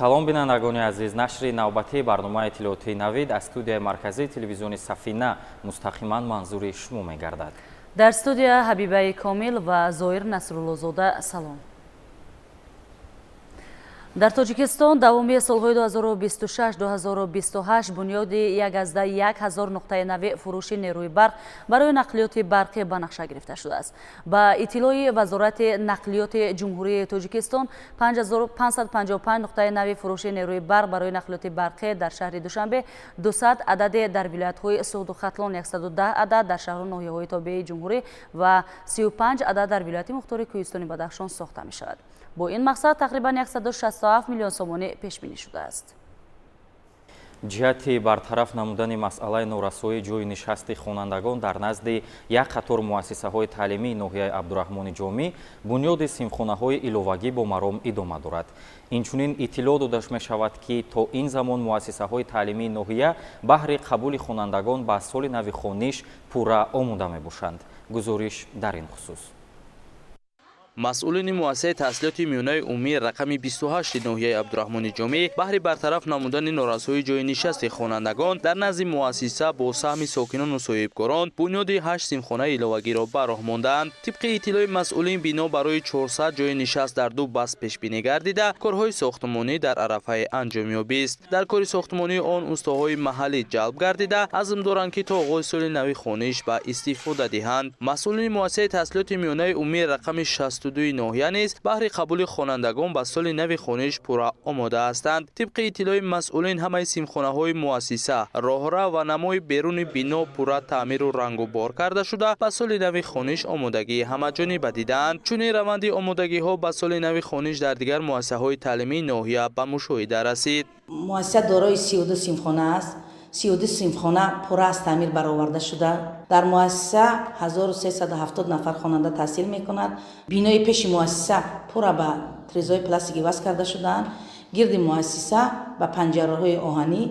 салом бинандагони азиз, нашри навбатии барномаи иттилоотии навид аз студияи марказии телевизиони Сафина мустақиман манзури шумо мегардад. дар студия Ҳабибаи Комил ва Зоир Насруллозода салом. дар Тоҷикистон давоми солҳои 2026-2028 бунёди 1,1000 нуқтаи нави фурӯши нерӯи барқ барои нақлиёти барқӣ ба нақша гирифта шудааст. Ба иттилои Вазорати нақлиёти ҷумҳурии Тоҷикистон 5555 нуқтаи нави фурӯши нерӯи барқ барои нақлиёти барқӣ дар шаҳри Душанбе, 200 ададе дар вилоятҳои Суғду Хатлон, 110 адад дар шаҳру ноҳияҳои тобеи ҷумҳурӣ ва 35 адад дар вилояти мухтори Кӯҳистони Бадахшон сохта мешавад. бо ин мақсад тақрибан 167 миллион сомонӣ пешбинӣ шудааст. ҷиҳати бартараф намудани масъалаи норасоии ҷойи нишасти хонандагон дар назди як қатор муассисаҳои таълимии ноҳияи Абдурахмони Ҷомӣ бунёди симхонаҳои иловагӣ бо маром идома дорад. Инчунин иттилоъ дода мешавад ки то ин замон муассисаҳои таълимии ноҳия баҳри қабули хонандагон ба соли нави хониш пурра омода мебошанд. гузориш дар ин хусус. масъулини муассисаи таҳсилоти миёнаи умумии рақами 28 ноҳияи Абдурахмони Ҷомӣ баҳри бартараф намудани норасоии ҷойи нишасти хонандагон дар назди муассиса бо саҳми сокинону соҳибкорон бунёди 8 симхонаи иловагиро барроҳ монданд. тибқи иттилои масъулин бино барои 400 ҷойи нишаст дар ду баст пешбинӣ гардида, корҳои сохтмонӣ дар арафаи анҷомёбист. дар кори сохтмонии он устоҳои маҳаллӣ ҷалб гардида, азм доранд ки то оғози соли нави хониш ба истифода диҳанд. масъулини муассисаи таҳсилоти миёнаи умумии рақами 62 ноҳия низ баҳри қабули хонандагон ба соли нави хониш пурра омода ҳастанд. тибқи иттилои масъулин ҳамаи симхонаҳои муассиса, роҳра ва намои беруни бино пурра таъмиру рангубор карда шуда ба соли нави хониш омодагии ҳамаҷониба дидаанд. чунин раванди омодагиҳо ба соли нави хониш дар дигар муассисаҳои таълимии ноҳия ба мушоҳида расид. муассиса дорои 32 симхона аст. 32 симхона пурра аз таъмир бароварда шуда. дар муассиса 1370 нафар хонанда таҳсил мекунад. бинои пеши муассиса пурра ба трезои пластикӣ васл карда шудаанд. гирди муассиса ба панҷараҳои оҳанӣ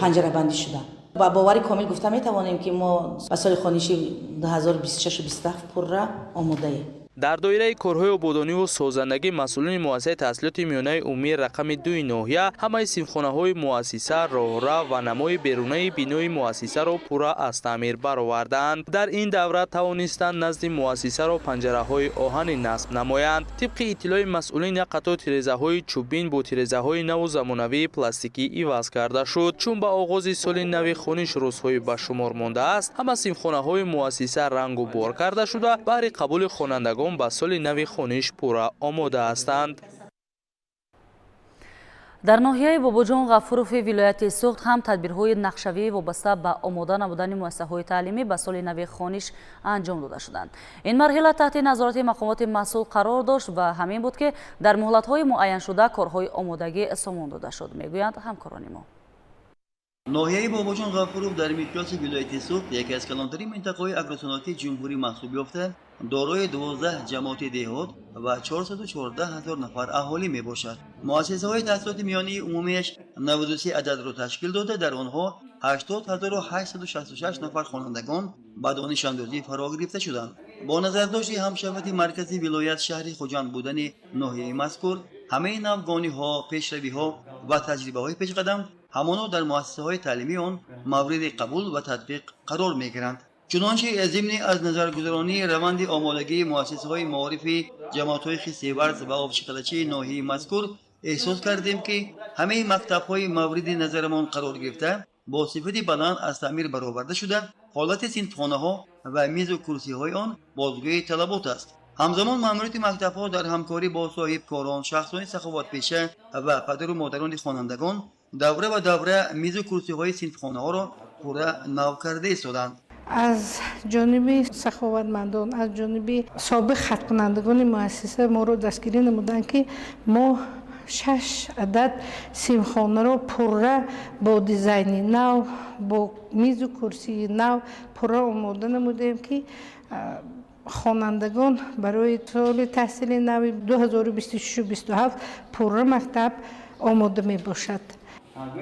панҷарабандӣ шуда. ба бовари комил гуфта метавонем ки мо ба соли хониши 2026-27 пурра омодаем. дар доираи корҳои ободониву созандагӣ масъулини муассисаи таҳсилоти миёнаи умумии рақами 2 ноҳия ҳамаи симхонаҳои муассиса, роҳра ва намои берунаи бинои муассисаро пурра аз таъмир бароварданд. дар ин давра тавонистанд назди муассисаро панҷараҳои оҳанӣ насб намоянд. тибқи иттилои масъулин як қатор тирезаҳои чӯбин бо тирезаҳои наву замонавии пластикӣ иваз карда шуд. чун ба оғози соли нави хониш рӯзҳои ба шумор мондааст, ҳама симхонаҳои муассиса рангу бор карда шуда баҳри қабули хонандагон ба соли нави хониш пурра омода ҳастанд. дар ноҳияи Бобоҷон Ғафурови вилояти Суғд ҳам тадбирҳои нақшавии вобаста ба омода намудани муассисаҳои таълимӣ ба соли нави хониш анҷом дода шуданд. ин марҳила таҳти назорати мақомоти масъул қарор дошт ва ҳамин буд ки дар муҳлатҳои муайяншуда корҳои омодагӣ сомон дода шуд, мегӯянд ҳамкорони мо. ноҳияи Бобоҷон Ғафуров дар миқёси вилояти Суғд яке аз калонтарин минтақаҳои агросаноатии ҷумҳурӣ маҳсуб ёфта, дорои 12 ҷамоати деҳот ва 414 000 нафар аҳолӣ мебошад. муассисаҳои таҳсилоти миёнии умумиаш 93 ададро ташкил дода, дар онҳо 80866 нафар хонандагон ба донишандозӣ фаро гирифта шуданд. бо назардошти ҳамшафати маркази вилоят шаҳри хуҷанд будани ноҳияи мазкур, ҳамаи навгониҳо, пешравиҳо ва таҷрибаҳои пешқадам ҳамоно дар муассисаҳои таълимии он мавриди қабул ва татбиқ қарор мегиранд. чунончи зимни аз назаргузаронии раванди омодагии муассисаҳои маорифи ҷамоатҳои хистиварз ва обшиқалачии ноҳияи мазкур эҳсос кардем ки ҳамаи мактабҳои мавриди назарамон қарор гирифта бо сифати баланд аз таъмир бароварда шуда, ҳолати синфхонаҳо ва мизу курсиҳои он бозгӯи талабот аст. ҳамзамон маъмурияти мактабҳо дар ҳамкорӣ бо соҳибкорон, шахсони саховатпеша ва падару модарони хонандагон давра ба давра мизу курсиҳои синфхонаҳоро пурра нав карда истоданд. аз ҷониби саховатмандон, аз ҷониби собиқ хаткунандагони муассиса моро дастгирӣ намуданд ки мо 6 адад симхонаро пурра бо дизайни нав, бо мизу курсии нав пурра омода намудем ки хонандагон барои соли таҳсили нави 2026-27 пурра мактаб омода мебошад.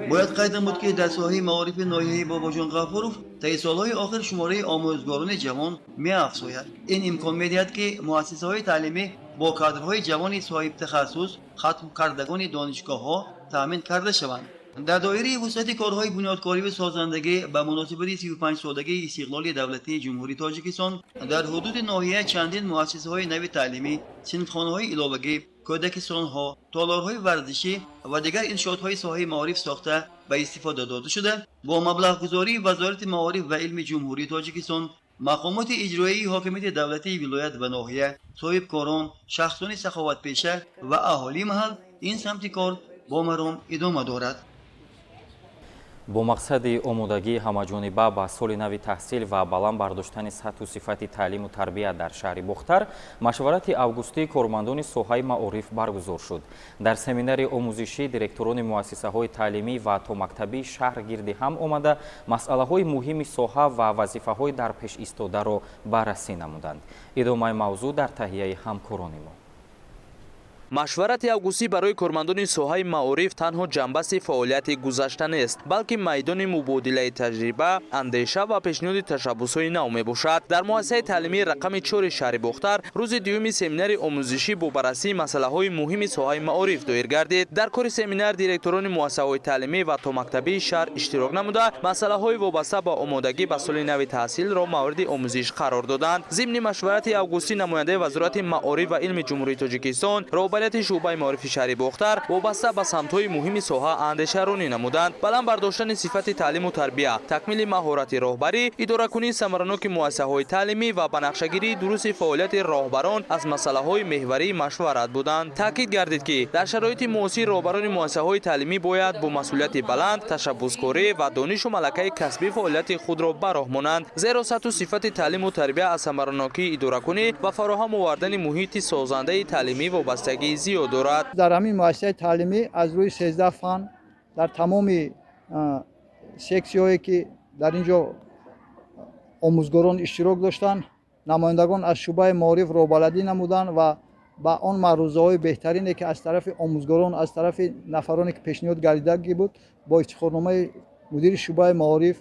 бояд қайд намуд ки дар соҳаи маорифи ноҳияи Бобоҷон Ғафуров таи солҳои охир шумораи омӯзгорони ҷавон меафзояд. ин имкон медиҳад ки муассисаҳои таълимӣ бо кадрҳои ҷавони соҳибтахассус, хатм кардагони донишгоҳҳо تامین کرده شوند. در دایره وسعت کارهای بنیادکاری و سازندگی به مناسبت 35 سالگی استقلال دولتی جمهوری تاجیکستان در حدود ناحیه چندین مؤسسه‌های نوی تعلیمی، صنفخانه‌های علاوگی، کودکستان‌ها، تالارهای ورزشی و دیگر انشاءات‌های ساحه معارف ساخته به استفاده داده شده. با مبلغ گذاری وزارت معارف و علم جمهوری تاجیکستان، مقامات اجرایی حاکمیت دولتی ولایت و ناحیه، صاحبکاران، شخصان سخاوت پیشه و اهالی محل این سمت کار با مرام ادامه دارد. бо мақсади омодагии ҳамаҷониба ба соли нави таҳсил ва баланд бардоштани сатҳу сифати таълиму тарбия дар шаҳри Бухтар машварати августии кормандони соҳаи маориф баргузор шуд. дар семинари омӯзишӣ директорони муассисаҳои таълимӣ ва томактабии шаҳр гирди ҳам омада масъалаҳои муҳими соҳа ва вазифаҳои дар пеш истодаро баррасӣ намуданд. идомаи мавзӯъ дар таҳияи ҳамкорони мо. машварати августӣ барои кормандони соҳаи маориф танҳо ҷанбаси фаъолияти гузашта нест, балки майдони мубодилаи таҷриба, андеша ва пешниҳоди ташаббусҳои нав мебошад. дар муассисаи таълимии рақами 4 шаҳри Бухтар рӯзи дуюми семинари омӯзишӣ бо баррасии масъалаҳои муҳими соҳаи маориф доир гардид. дар кори семинар директорони муассисаҳои таълимӣ ва томактабии шаҳр иштирок намуда масъалаҳои вобаста ба омодагӣ ба соли нави таҳсилро мавриди омӯзиш қарор доданд. зимни машварати августӣ намояндаи вазорати маориф ва илми ҷумҳурии Тоҷикистон роҳбарияти шуъбаи маорифи шаҳри Бухтар вобаста ба самтҳои муҳими соҳа андешаронӣ намуданд. баланд бардоштани сифати таълиму тарбия, такмили маҳорати роҳбарӣ, идоракунии самараноки муассисаҳои таълимӣ ва банақшагирии дурусти фаъолияти роҳбарон аз масъалаҳои меҳварии машварат буданд. таъкид гардид ки дар шароити муосир роҳбарони муассисаҳои таълимӣ бояд бо масъулияти баланд, ташаббускорӣ ва донишу малакаи касбӣ фаъолияти худро бароҳ монанд, зеро сатҳу сифати таълиму тарбия аз самаранокии идоракунӣ ва фароҳам овардани муҳити созандаи таълимӣ вобастагии зиёд дорад. дар ҳамин муассисаи таълимӣ аз рӯи 13 фан дар тамоми сексияҳое ки дар ин ҷо омӯзгорон иштирок доштанд, намояндагон аз шуъбаи маориф роҳбаладӣ намуданд ва ба он маърузаҳои беҳтарине ки аз тарафи омӯзгорон, аз тарафи нафароне ки пешниҳод гардидагӣ буд, бо ифтихорномаи мудири шуъбаи маориф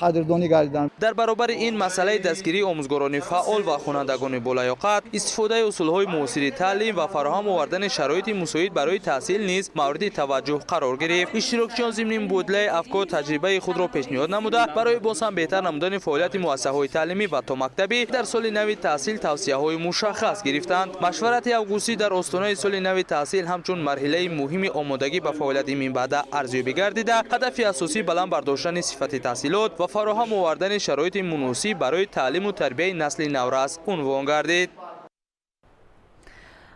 қадрдонӣ гардиданд. дар баробари ин масъалаи дастгирии омӯзгорони фаъол ва хонандагони болаёқат, истифодаи усулҳои муосири таълим ва фароҳам овардани шароити мусоид барои таҳсил низ мавриди таваҷҷӯҳ қарор гирифт. иштирокчиён зимни мубодилаи афкор таҷрибаи худро пешниҳод намуда, барои боз ҳам беҳтар намудани фаъолияти муассисаҳои таълимӣ ва томактабӣ дар соли нави таҳсил тавсияҳои мушаххас гирифтанд. машварати августӣ дар остонаи соли нави таҳсил ҳамчун марҳилаи муҳими омодагӣ ба фаъолияти минбаъда арзёбӣ гардида, ҳадафи асосӣ баланд бардоштани сифати таҳсилот ва фароҳам овардани шароити муносиб барои таълиму тарбияи насли наврас унвон гардид.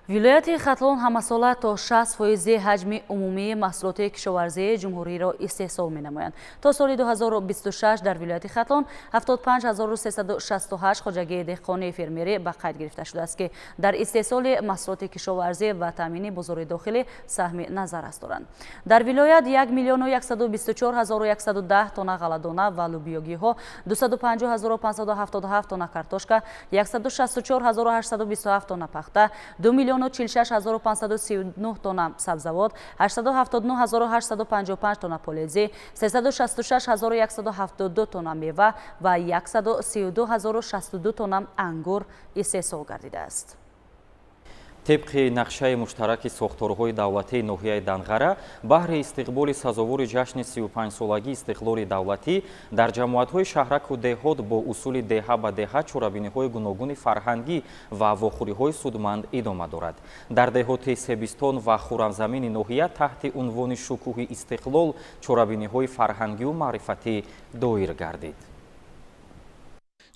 вилояти Хатлон ҳамасола то 60% ҳаҷми умумии маҳсулоти кишоварзии ҷумҳуриро истеҳсол менамоянд. то соли 2026 дар вилояти Хатлон 75368 хоҷагии деҳқонии фермерӣ ба қайд гирифта шудааст, ки дар истеҳсоли маҳсулоти кишоварзӣ ва таъмини бозори дохилӣ саҳми назаррас доранд. дар вилоят 1,124,110 тонна ғалладона ва лӯбиёгиҳо, 250,577 тонна картошка, 164,827 тонна пахта, 2,46,539 тонна сабзавот, 879,855 тонна полези, 366,172 тонна мева ва 132,062 тонна ангур истеҳсол гардидааст. طبق نقشه مشترک ساختارهای دولتی ناحیه دنغره بهر استقبال سزاوار جشن 35 سالگی استقلال دولتی در جماعت‌های شهرک و دهات با اصول دهه به دهه چرابینی‌های گوناگون فرهنگی و واخوری‌های سودمند ادامه دارد. در دهات سبیستان و خرمزمین ناحیه تحت عنوان شکوه استقلال چرابینی‌های فرهنگی و معرفتی دایر گردید.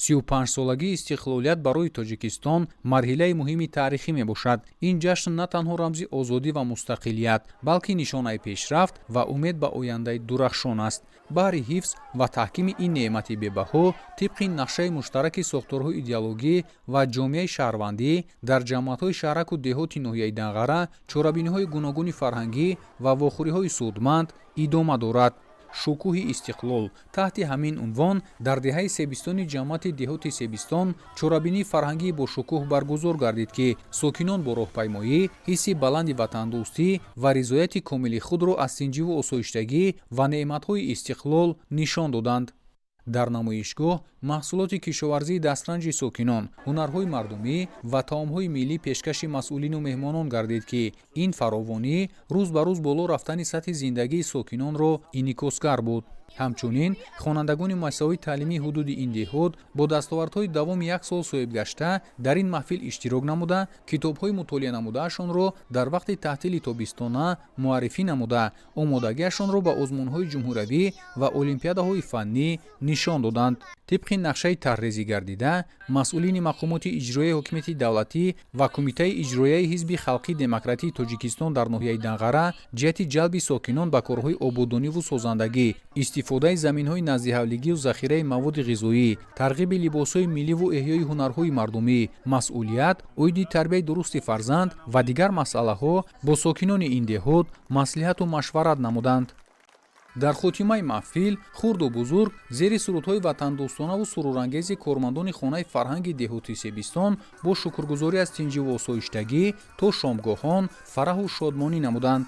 35 солагии истиқлолият барои Тоҷикистон марҳилаи муҳими таърихӣ мебошад. Ин ҷашн на танҳо рамзи озодӣ ва мустақилият, балки нишонаи пешрафт ва умед ба ояндаи дурахшон аст. баҳри ҳифз ва таҳкими ин неъмати бебаҳо, тибқи нақшаи муштараки сохторҳои идеологӣ ва ҷомеаи шаҳрвандӣ дар ҷамъиятҳои шаҳраку деҳоти ноҳияи Данғара чорабиниҳои гуногуни фарҳангӣ ва вохӯриҳои судманд идома дорад. шукӯҳи истиқлол таҳти ҳамин унвон дар деҳаи себистони ҷамъияти деҳоти Себистон чорабинии фарҳангии бо шукӯҳ баргузор гардид, ки сокинон бо роҳпаймоӣ, ҳисси баланди ватандӯстӣ ва ризояти комили худро аз синҷиву осоиштагӣ ва неъматҳои истиқлол нишон доданд. дар намоишгоҳ маҳсулоти кишоварзии дастранҷи сокинон, ҳунарҳои мардумӣ ва таомҳои миллӣ пешкаши масъулину меҳмонон гардид ки ин фаровонӣ рӯз ба рӯз боло рафтани сатҳи зиндагии сокинонро инъикосгар буд. ҳамчунин хонандагони муассисаҳои таълимии ҳудуди ин деҳот бо дастовардҳои давоми 1 сол соҳиб гашта дар ин маҳфил иштирок намуда, китобҳои мутолиа намудаашонро дар вақти таътили тобистона муаррифӣ намуда, омодагиашонро ба озмунҳои ҷумҳуравӣ ва олимпиадаҳои фаннӣ нишон доданд. тибқи нақшаи тарҳрезӣ гардида, масъулини мақомоти иҷроияи ҳокимияти давлатӣ ва кумитаи иҷроияи ҳизби халқии демократии Тоҷикистон дар ноҳияи Данғара ҷиҳати ҷалби сокинон ба корҳои ободониву созандагӣ, истифодаи заминҳои наздиҳавлигию захираи маводи ғизоӣ, тарғиби либосҳои милливу эҳёи ҳунарҳои мардумӣ, масъулият, оиди тарбияи дурусти фарзанд ва дигар масъалаҳо бо сокинони ин деҳот маслиҳату машварат намуданд. дар хотимаи маҳфил хурду бузург зери сурудҳои ватандӯстонаву сурурангези кормандони хонаи фарҳанги деҳоти Себистон бо шукргузорӣ аз тинҷиву осоиштагӣ то шомгоҳон фараҳу шодмонӣ намуданд.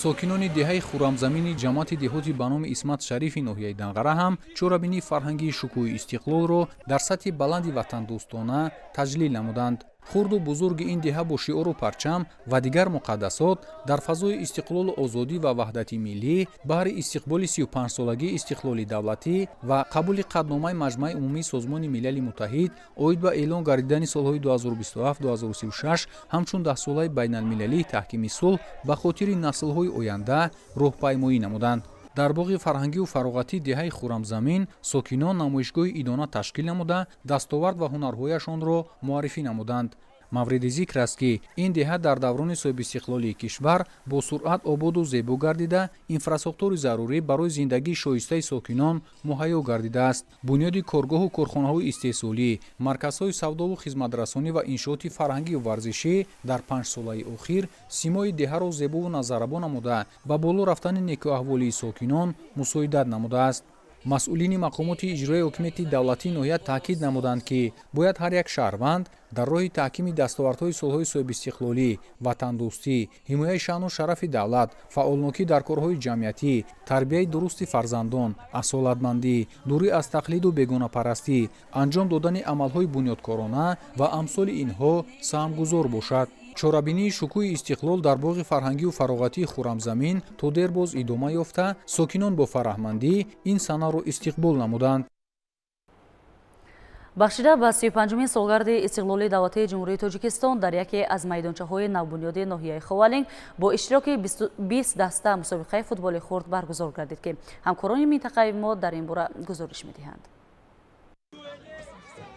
сокинони деҳаи хуррамзамини ҷамоати деҳоти ба номи Исмат Шарифи ноҳияи Данғара ҳам чорабинии фарҳангии шукӯҳи истиқлолро дар сатҳи баланди ватандӯстона таҷлил намуданд. хурду бузурги ин деҳа бо шиору парчам ва дигар муқаддасот дар фазои истиқлолу озодӣ ва ваҳдати миллӣ баҳри истиқболи 35-солагии истиқлоли давлатӣ ва қабули қадномаи Маҷмӯи умумии Созмони Милали Муттаҳид оид ба эълон гардидани солҳои 2027-2036 ҳамчун 10-солаи байналмилалии таҳкими сулҳ ба хотири наслҳои оянда роҳпаймоӣ намуданд. дар боғи фарҳангиву фароғатии деҳаи хуррамзамин сокинон намоишгоҳи идона ташкил намуда, дастовард ва ҳунарҳояшонро муаррифӣ намуданд. мавриди зикр аст ки ин деҳа дар даврони соҳибистиқлолии кишвар бо суръат ободу зебо гардида, инфраструктури зарурӣ барои зиндагии шоистаи сокинон муҳайё гардидааст. бунёди коргоҳу корхонаҳои истеҳсолӣ, марказҳои савдову хизматрасонӣ ва иншооти фарҳангиву варзишӣ дар 5 солаи охир симои деҳаро зебову назаррабо намуда, ба боло рафтани некуаҳволии сокинон мусоидат намудааст. масъулини мақомоти иҷроияи ҳокимияти давлатии ноҳия таъкид намуданд ки бояд ҳар як шаҳрванд дар роҳи таҳкими дастовардҳои солҳои соҳибистиқлолӣ, ватандӯстӣ, ҳимояи шаъну шарафи давлат, фаъолнокӣ дар корҳои ҷамъиятӣ, тарбияи дурусти фарзандон, асолатмандӣ, дурӣ аз тақлиду бегонапарастӣ, анҷом додани амалҳои бунёдкорона ва амсоли инҳо саҳмгузор бошад. чорабинии шукӯҳи истиқлол дар боғи фарҳангиву фароғатии хуррамзамин то дер боз идома ёфта, сокинон бо фараҳмандӣ ин санаро истиқбол намуданд. бахшида ба 35-умин солгарди истиқлолии давлатии ҷумҳурии Тоҷикистон дар яке аз майдончаҳои навбунёди ноҳияи Ховалинг бо иштироки 20 даста мусобиқаи футболи хурд баргузор гардид ки ҳамкорони минтақаи мо дар ин бора гузориш медиҳанд.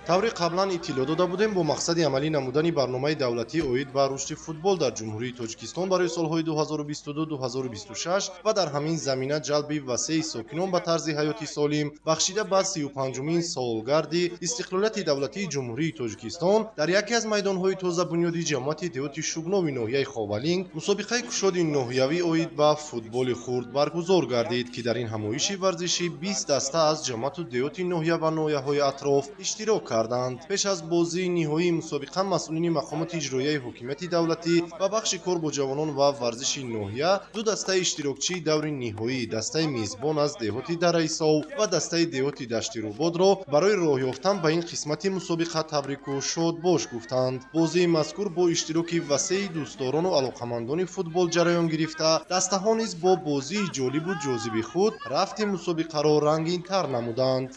тавре қаблан иттилоъ дода будем бо мақсади амалӣ намудани барномаи давлатӣ оид ба рушди футбол дар ҷумҳурии Тоҷикистон барои солҳои 2022-2026 ва дар ҳамин замина ҷалби васеъи сокинон ба тарзи ҳаёти солим бахшида ба 35-умин солгарди истиқлолияти давлатии ҷумҳурии Тоҷикистон дар яке аз майдонҳои тозабунёди ҷамоати деҳоти Шугнови ноҳияи Ховалинг мусобиқаи кушоди ноҳиявӣ оид ба футболи хурд баргузор гардид ки дар ин ҳамоиши варзишӣ 20 даста аз ҷамоату деҳоти ноҳия ва ноҳияҳои атроф иштирок карданд. пеш аз бозии ниҳоии мусобиқа масъулини мақомоти иҷроияи ҳокимияти давлатӣ ва бахши кор бо ҷавонон ва варзиши ноҳия ду дастаи иштирокчии даври ниҳоӣ, дастаи мизбон аз деҳоти Дараисов ва дастаи деҳоти Дашти Рӯбодро барои роҳ ёфтан ба ин қисмати мусобиқа табрику шодбош гуфтанд. бозии мазкур бо иштироки васеъи дӯстдорону алоқамандони футбол ҷараён гирифта, дастаҳо низ бо бозии ҷолибу ҷозиби худ рафти мусобиқаро рангинтар намуданд.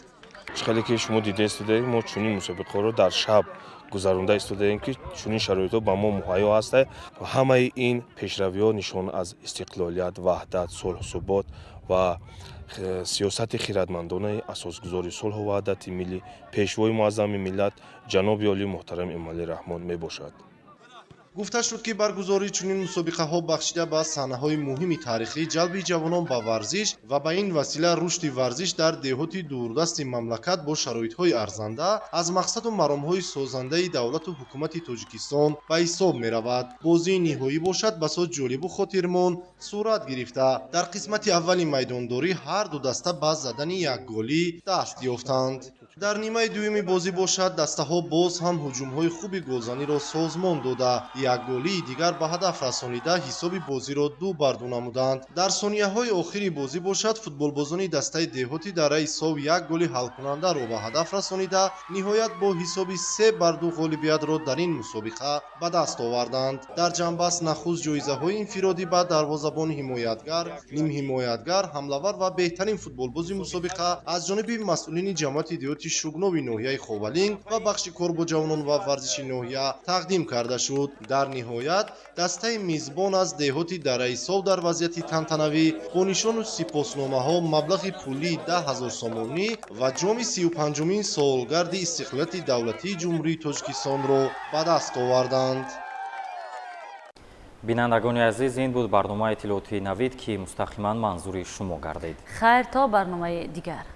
хеле ки шумо дида истодаем, мо чунин мусобиқаро дар шаб гузаронда истодаем ки чунин шароитҳо ба мо муҳайё аста ва ҳамаи ин пешравиҳо нишон аз истиқлолият, ваҳдат, сулҳусубот ва сиёсати хиратмандонаи асосгузори сулҳу ваҳдати миллӣ пешвои муаззами миллат ҷаноби олии муҳтарам Эмомалӣ Раҳмон мебошад. гуфта шуд ки баргузории чунин мусобиқаҳо бахшида ба саҳнаҳои муҳими таърихӣ ҷалби ҷавонон ба варзиш ва ба ин васила рушди варзиш дар деҳоти дурдасти мамлакат бо шароитҳои арзанда аз мақсаду маромҳои созандаи давлату ҳукумати Тоҷикистон ба ҳисоб меравад. бозии ниҳоӣ бошад басод ҷолибу хотирмон сурат гирифта, дар қисмати аввали майдондорӣ ҳар ду даста ба задани якголӣ даст ёфтанд. дар нимаи дуюми бозӣ бошад дастаҳо боз ҳам ҳуҷумҳои хуби голзаниро созмон дода як голии дигар ба ҳадаф расонида ҳисоби бозиро 2-2 намуданд. Дар сонияҳои охири бозӣ бошад футболбозони дастаи деҳотӣ дар раи Сов як голи ҳалкунандаро ба ҳадаф расонида ниҳоят бо ҳисоби 3-2 ғолибиятро дар ин мусобиқа ба даст оварданд. Дар ҷанбаст нахуст ҷоизаҳои инфиродӣ ба дарвозабон ҳимоятгар, нимҳимоятгар, ҳамлавар ва беҳтарин футболбози мусобиқа аз ҷониби масъулини ҷамъияти деҳоти Шугнови ноҳияи Ховалинг ва бахши кор бо ҷавонон ва варзиши ноҳия тақдим карда шуд. Дар ниҳоят дастаи мизбон аз деҳоти дараи Сов дар вазъияти тантанавӣ бо нишону сипосномаҳо маблағи пулии 10,000 сомонӣ ва ҷоми 35-умин солгарди истиқлолияти давлатии Ҷумҳурии Тоҷикистонро ба даст оварданд. бинандагони азиз, ин буд барномаи иттилоотии навид ки мустақиман манзури шумо гардид. хайр то барномаи дигар.